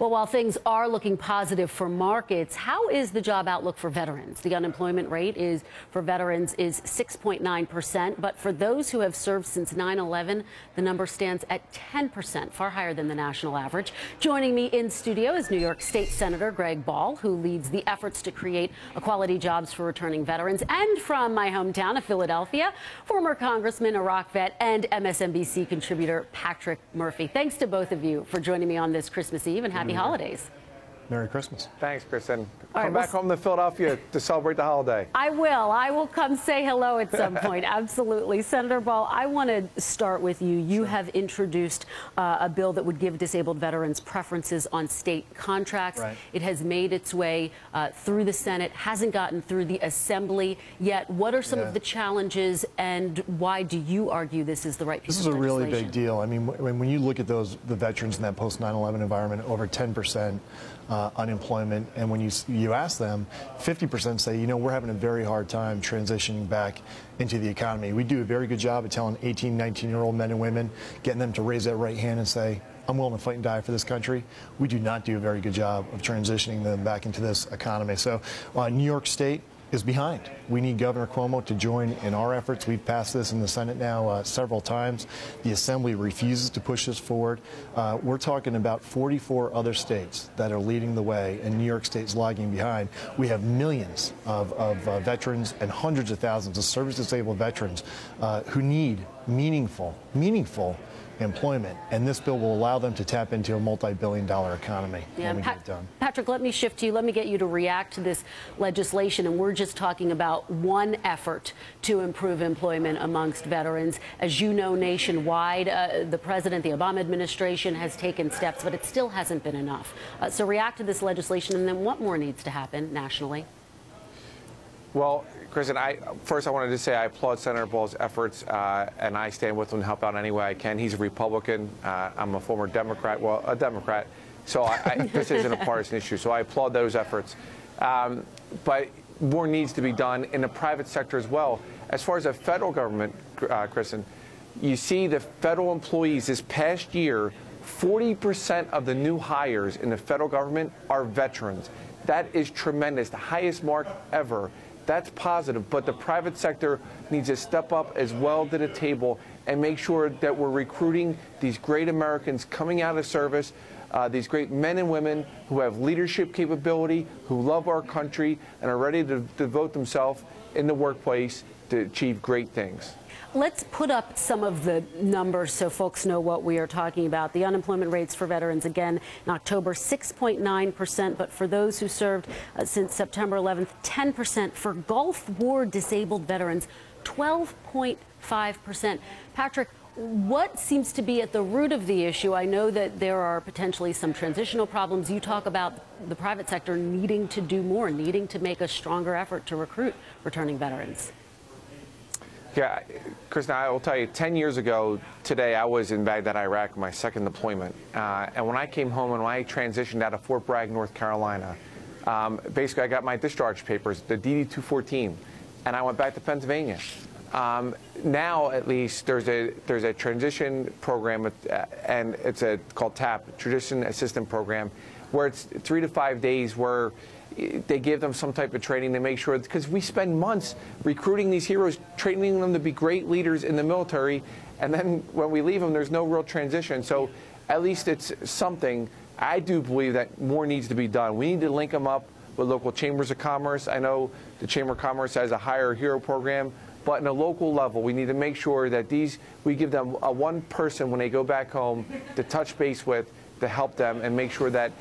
Well, while things are looking positive for markets, how is the job outlook for veterans? The unemployment rate for veterans is 6.9%, but for those who have served since 9/11, the number stands at 10%, far higher than the national average. Joining me in studio is New York State Senator Greg Ball, who leads the efforts to create equality jobs for returning veterans, and from my hometown of Philadelphia, former Congressman, Iraq vet, and MSNBC contributor Patrick Murphy. Thanks to both of you for joining me on this Christmas Eve, and happy holidays. Merry Christmas. Thanks, Kristen. Come back home to Philadelphia to celebrate the holiday. I will. I will come say hello at some point. Absolutely. Senator Ball, I want to start with you. You have introduced a bill that would give disabled veterans preferences on state contracts. Right. It has made its way through the Senate, hasn't gotten through the Assembly yet. What are some of the challenges, and why do you argue this is the right piece of legislation? This is a really big deal. I mean, when you look at the veterans in that post-9/11 environment, over 10% unemployment, and when you ask them, 50% say, you know, we're having a very hard time transitioning back into the economy. We do a very good job of telling 18, 19-year-old men and women, getting them to raise that right hand and say, I'm willing to fight and die for this country. We do not do a very good job of transitioning them back into this economy. So New York State is behind. We need Governor Cuomo to join in our efforts. We've passed this in the Senate now several times. The Assembly refuses to push this forward. We're talking about 44 other states that are leading the way, and New York State's lagging behind. We have millions of veterans and hundreds of thousands of service-disabled veterans who need meaningful employment, and this bill will allow them to tap into a multi-billion-dollar economy when we get it done. Patrick, let me shift to you. Let me get you to react to this legislation, and we're just talking about one effort to improve employment amongst veterans. As you know, nationwide, the president, the Obama administration has taken steps, but it still hasn't been enough. So react to this legislation, and then what more needs to happen nationally? Well, Kristen, first I wanted to say I applaud Senator Ball's efforts, and I stand with him to help out any way I can. He's a Republican. I'm a former Democrat, well, a Democrat. So this isn't a partisan issue. So I applaud those efforts. But more needs to be done in the private sector as well. As far as the federal government, Kristen, you see the federal employees this past year, 40% of the new hires in the federal government are veterans. That is tremendous, the highest mark ever. That's positive, but the private sector needs to step up as well to the table and make sure that we're recruiting these great Americans coming out of service, these great men and women who have leadership capability, who love our country, and are ready to devote themselves in the workplace to achieve great things. Let's put up some of the numbers so folks know what we are talking about. The unemployment rates for veterans, again, in October, 6.9%, but for those who served since September 11th, 10%. For Gulf War disabled veterans, 12.5%. Patrick, what seems to be at the root of the issue? I know that there are potentially some transitional problems. You talk about the private sector needing to do more, needing to make a stronger effort to recruit returning veterans. Yeah, Kristen, I will tell you, 10 years ago today, I was in Baghdad, Iraq, my second deployment. And when I came home and when I transitioned out of Fort Bragg, North Carolina, basically I got my discharge papers, the DD-214, and I went back to Pennsylvania. Now, at least, there's a transition program, and it's called TAP, Transition Assistance Program, where it's 3 to 5 days where they give them some type of training to make sure, because we spend months recruiting these heroes, training them to be great leaders in the military, and then when we leave them, there's no real transition. So at least it's something. I do believe that more needs to be done. We need to link them up with local chambers of commerce. I know the Chamber of Commerce has a Hire a Hero program, but in a local level, we need to make sure that we give them one person when they go back home to touch base with, to help them and make sure that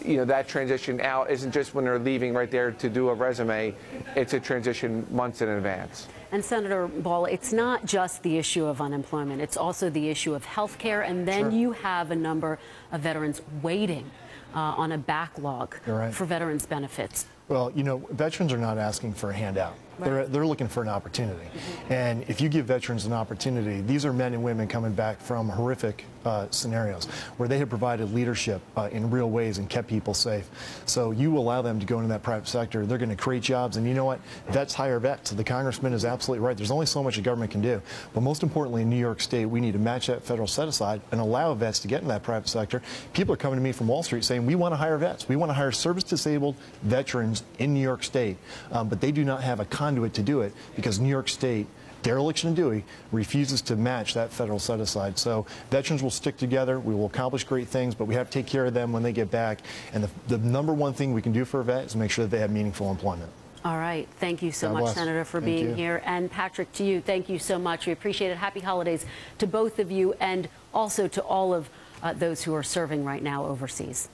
that transition out isn't just when they're leaving right there to do a resume. It's a transition months in advance. And Senator Ball, it's not just the issue of unemployment. It's also the issue of health care. And then you have a number of veterans waiting on a backlog for veterans benefits. Well, you know, veterans are not asking for a handout. They're looking for an opportunity. And if you give veterans an opportunity, these are men and women coming back from horrific scenarios where they have provided leadership in real ways and kept people safe. So you allow them to go into that private sector, they're going to create jobs. And you know what? Vets hire vets. The congressman is absolutely right. There's only so much the government can do. But most importantly, in New York State, we need to match that federal set aside and allow vets to get in that private sector. People are coming to me from Wall Street saying, we want to hire vets. We want to hire service-disabled veterans in New York State. But they do not have a conduit to do it because New York State, dereliction of duty, refuses to match that federal set aside. So veterans will stick together. We will accomplish great things, but we have to take care of them when they get back. And the number one thing we can do for a vet is make sure that they have meaningful employment. All right. Thank you so much, Senator, for being here. And Patrick, to you, thank you so much. We appreciate it. Happy holidays to both of you and also to all of those who are serving right now overseas.